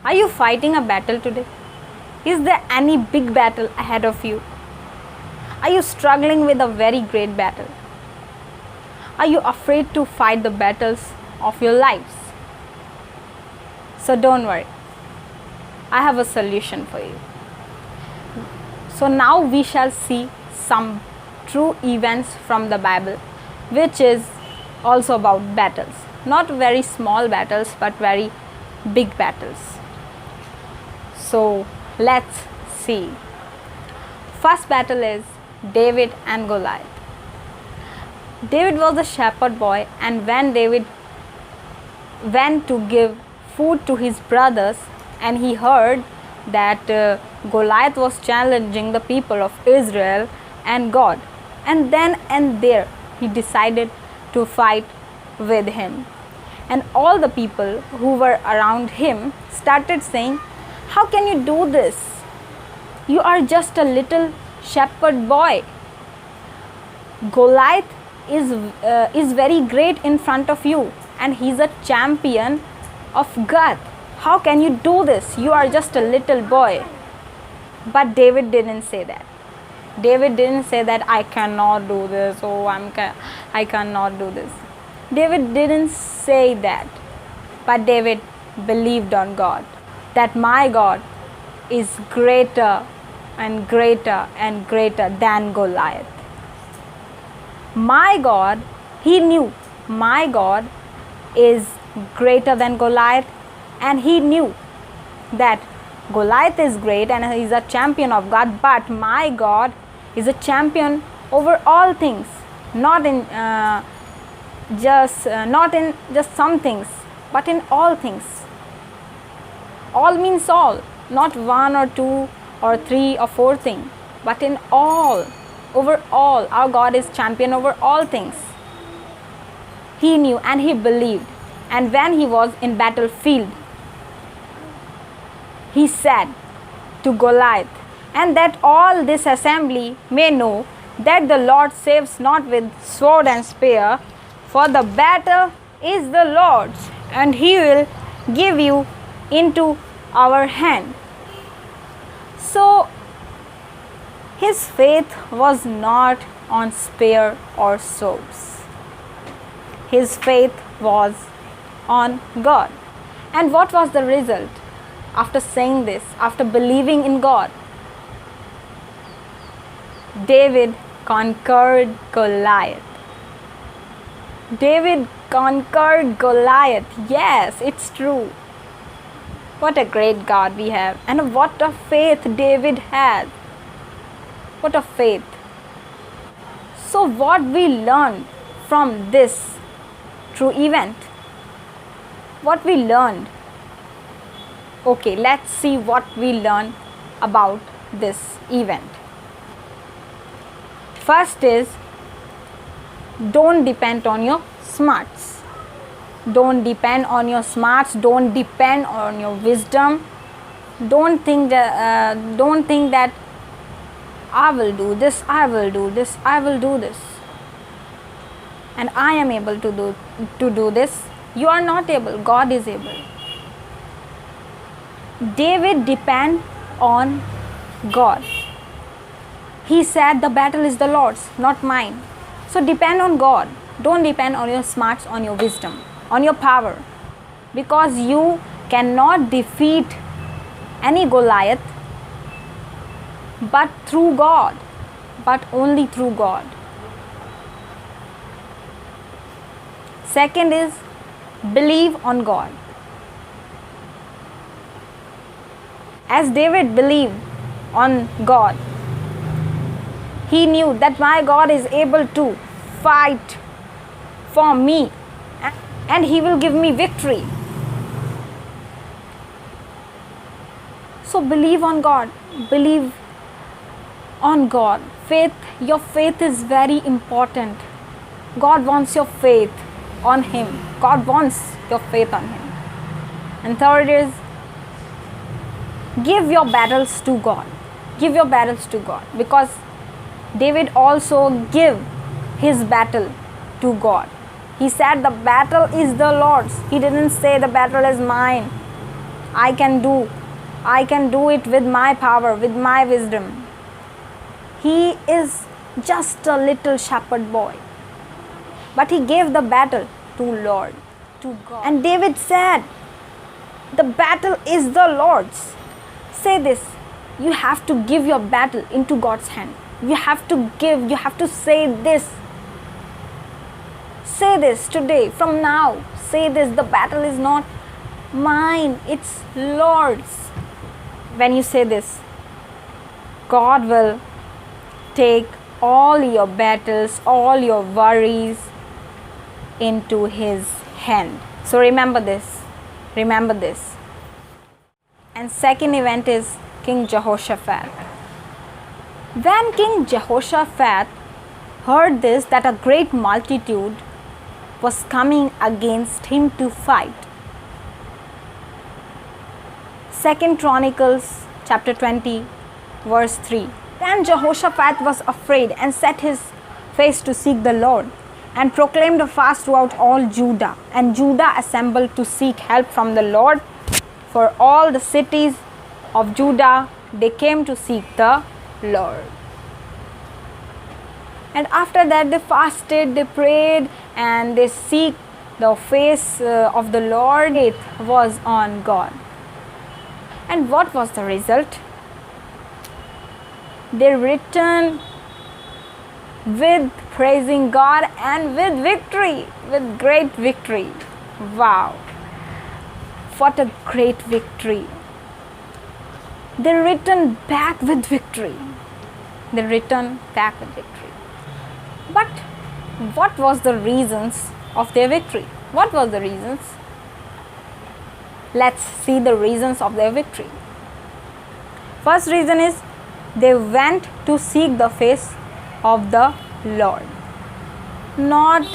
Are you fighting a battle today? Is there any big battle ahead of you? Are you struggling with a very great battle? Are you afraid to fight the battles of your lives? So don't worry. I have a solution for you. So now we shall see some true events from the Bible, which is also about battles. Not very small battles, but very big battles. So let's see. First battle is David and Goliath. David was a shepherd boy, and when David went to give food to his brothers, and he heard that Goliath was challenging the people of Israel and God, and then and there he decided to fight with him. And all the people who were around him started saying, "How can you do this? You are just a little shepherd boy. Goliath is very great in front of you, and he's a champion of God. How can you do this? You are just a little boy." But David didn't say that. David didn't say that I cannot do this. I cannot do this. David didn't say that. But David believed on God, that my God is greater and greater and greater than Goliath. My God, he knew my God is greater than Goliath, and he knew that Goliath is great and he is a champion of God, but my God is a champion over all things, not in just some things, but in all things. All means all, not one or two or three or four things, but in all, over all. Our God is champion over all things. He knew and he believed. And when he was in battlefield, he said to Goliath, "And that all this assembly may know that the Lord saves not with sword and spear, for the battle is the Lord's, and he will give you into our hand." So his faith was not on spear or swords. His faith was on God. And what was the result after saying this, after believing in God? David conquered Goliath. David conquered Goliath. Yes, it's true. What a great God we have, and what a faith David had. What a faith. So what we learned from this true event? What we learned? Okay, let's see what we learned about this event. First is, don't depend on your smarts. Don't depend on your smarts. Don't depend on your wisdom. Don't think that I will do this, I will do this, I will do this, and I am able to do this. You are not able. God is able. David depend on God. He said the battle is the Lord's, not mine. So depend on God. Don't depend on your smarts, on your wisdom, on your power, because you cannot defeat any Goliath but through God, but only through God. Second is, believe on God. As David believed on God, he knew that my God is able to fight for me and he will give me victory. So believe on God. Believe on God. Your faith is very important. God wants your faith on Him. God wants your faith on Him. And third is, give your battles to God. Give your battles to God, because David also gave his battle to God. He said the battle is the Lord's. He didn't say the battle is mine. I can do it with my power, with my wisdom. He is just a little shepherd boy. But he gave the battle to Lord, to God. And David said, the battle is the Lord's. Say this, you have to give your battle into God's hand. You have to give, you have to say this. Say this today, from now. Say this, the battle is not mine, it's Lord's. When you say this, God will take all your battles, all your worries into His hand. So remember this. Remember this. And second event is King Jehoshaphat. When King Jehoshaphat heard this, that a great multitude was coming against him to fight. 2 Chronicles chapter 20 verse 3. Then Jehoshaphat was afraid and set his face to seek the Lord, and proclaimed a fast throughout all Judah. And Judah assembled to seek help from the Lord. For all the cities of Judah, they came to seek the Lord. And after that they fasted, they prayed, and they seek the face of the Lord. It was on God. And what was the result? They returned with praising God and with victory, with great victory. Wow, what a great victory. They returned back with victory. They returned back with victory. But what was the reasons of their victory? What was the reasons? Let's see the reasons of their victory. First reason is they went to seek the face of the Lord. Not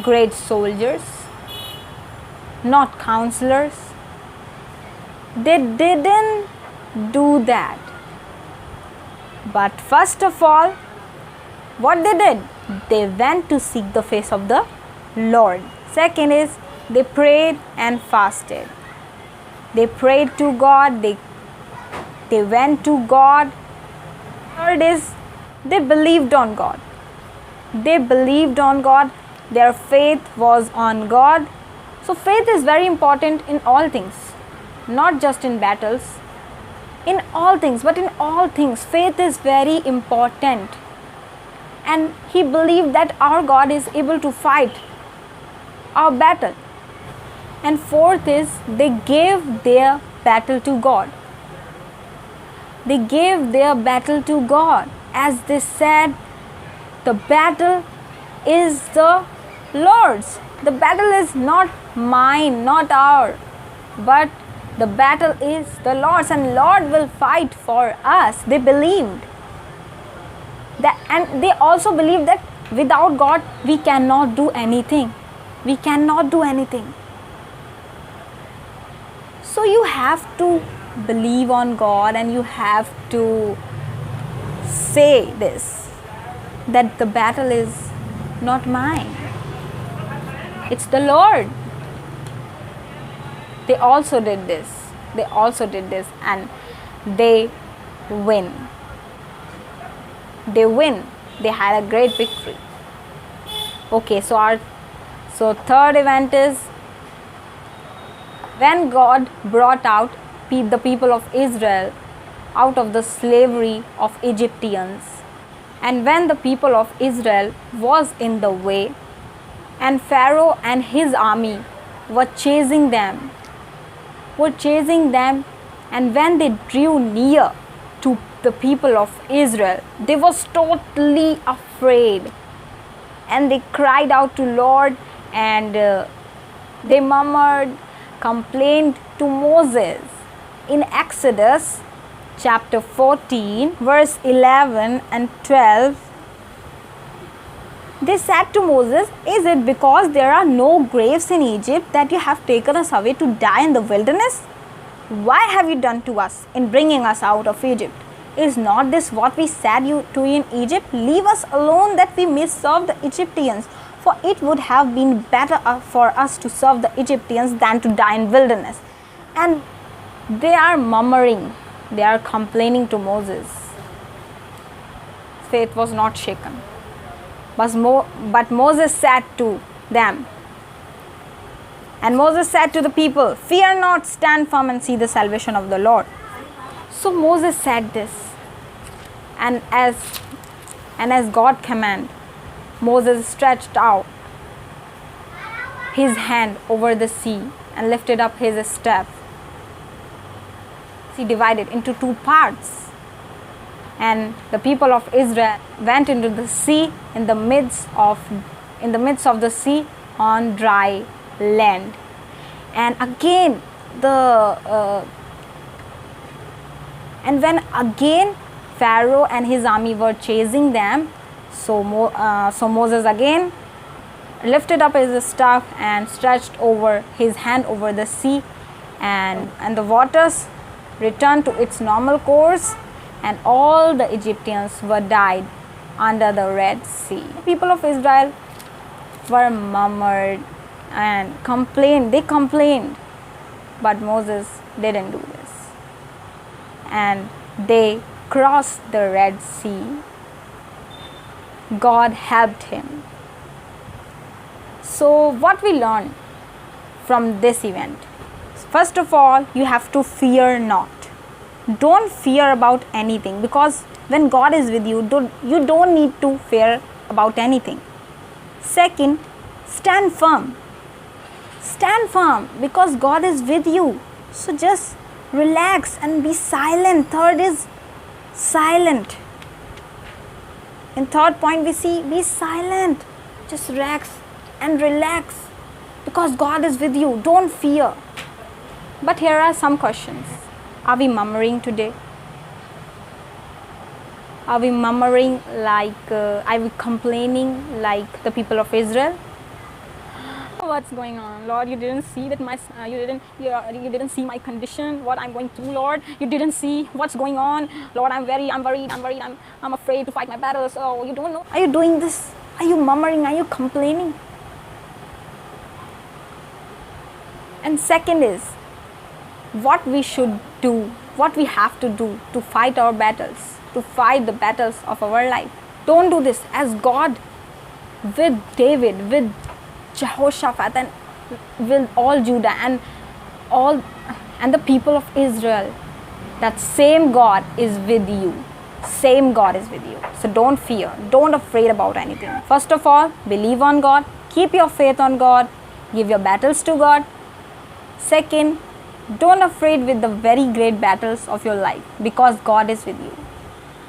great soldiers, not counselors. They didn't do that. But first of all, what they did? They went to seek the face of the Lord. Second is they prayed and fasted. They prayed to God. They went to God. Third is they believed on God. They believed on God. Their faith was on God. So faith is very important in all things, not just in battles. In all things, but in all things, faith is very important. And he believed that our God is able to fight our battle. And fourth is they gave their battle to God. They gave their battle to God. As they said, the battle is the Lord's. The battle is not mine, not ours, but the battle is the Lord's, and Lord will fight for us. They believed that, and they also believed that without God we cannot do anything. We cannot do anything. So you have to believe on God, and you have to say this, that the battle is not mine, it's the Lord. They also did this. They also did this, and they win. They win. They had a great victory. Okay, so third event is when God brought out the people of Israel out of the slavery of Egyptians. And when the people of Israel was in the way, and Pharaoh and his army were chasing them, and when they drew near to the people of Israel, they was totally afraid, and they cried out to Lord, and they murmured, complained to Moses. In Exodus chapter 14 verse 11 and 12, they said to Moses, "Is it because there are no graves in Egypt that you have taken us away to die in the wilderness? Why have you done to us in bringing us out of Egypt? Is not this what we said to you in Egypt? Leave us alone that we may serve the Egyptians. For it would have been better for us to serve the Egyptians than to die in wilderness." And they are murmuring, they are complaining to Moses. Faith was not shaken. But Moses said to them, and Moses said to the people, "Fear not, stand firm and see the salvation of the Lord." So Moses said this, and as God commanded, Moses stretched out his hand over the sea and lifted up his staff. He divided into two parts, and the people of Israel went into the sea in the midst of the sea on dry land. And again when again Pharaoh and his army were chasing them, so Moses again lifted up his staff and stretched over his hand over the sea, and the waters returned to its normal course, and all the Egyptians were died under the Red Sea. The people of Israel were murmured and complained. They complained, but Moses didn't do this, and they crossed the Red Sea. God helped him. So what we learn from this event? First of all, you have to fear not. Don't fear about anything, because when God is with you, you don't need to fear about anything. Second, stand firm. Stand firm because God is with you. So just relax and be silent. Third is silent. In third point we see, be silent. Just relax and relax because God is with you. Don't fear. But here are some questions. Are we murmuring today? Are we murmuring are we complaining like the people of Israel? What's going on, Lord? You didn't see that you didn't see my condition, what I'm going through, Lord. You didn't see what's going on, Lord. I'm worried, I'm afraid to fight my battles. Oh, you don't know. Are you doing this? Are you murmuring? Are you complaining? And second is, what we should do, what we have to do to fight our battles, to fight the battles of our life. Don't do this as God with David, with Jehoshaphat, and with all Judah and the people of Israel. That same God is with you. Same God is with you. So don't fear. Don't afraid about anything. First of all, believe on God. Keep your faith on God. Give your battles to God. Second, don't afraid with the very great battles of your life because God is with you.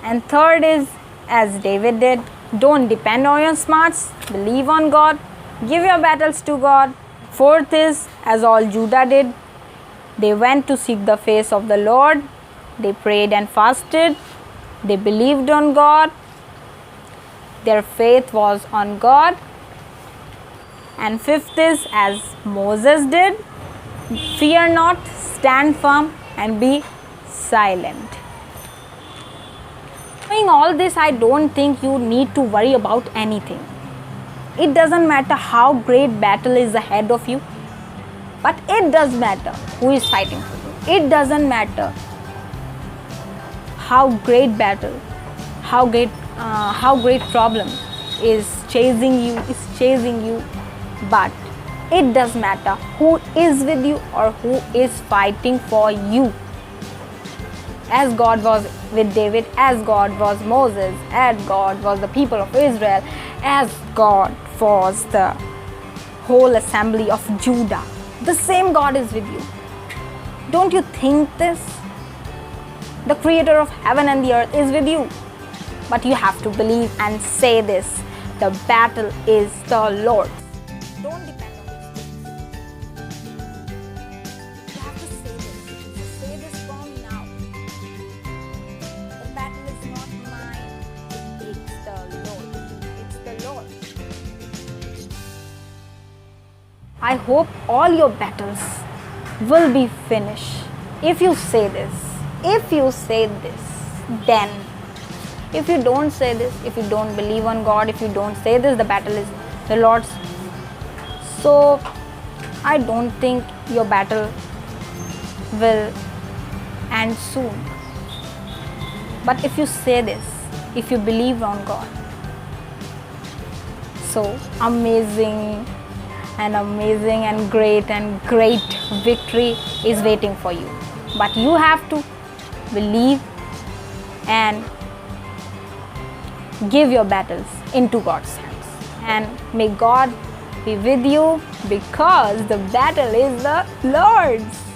And third is, as David did, don't depend on your smarts. Believe on God. Give your battles to God. Fourth is, as all Judah did, they went to seek the face of the Lord. They prayed and fasted. They believed on God. Their faith was on God. And fifth is, as Moses did, fear not, stand firm and be silent. Doing all this, I don't think you need to worry about anything. It doesn't matter how great battle is ahead of you, but it does matter who is fighting for you. It doesn't matter how great battle, how great problem is chasing you, but it does matter who is with you or who is fighting for you. As God was with David, as God was Moses, as God was the people of Israel, as God was the whole assembly of Judah. The same God is with you. Don't you think this? The creator of heaven and the earth is with you. But you have to believe and say this: the battle is the Lord's. Don't depend on this. You have to say this. So say this for me now. The battle is not mine. It's the Lord. It's the Lord. I hope all your battles will be finished. If you say this, then if you don't say this, if you don't believe on God, if you don't say this, the battle is the Lord's. So I don't think your battle will end soon. But if you say this, if you believe on God, so amazing and great victory is waiting for you. But you have to believe and give your battles into God's hands. And may God be with you, because the battle is the Lord's.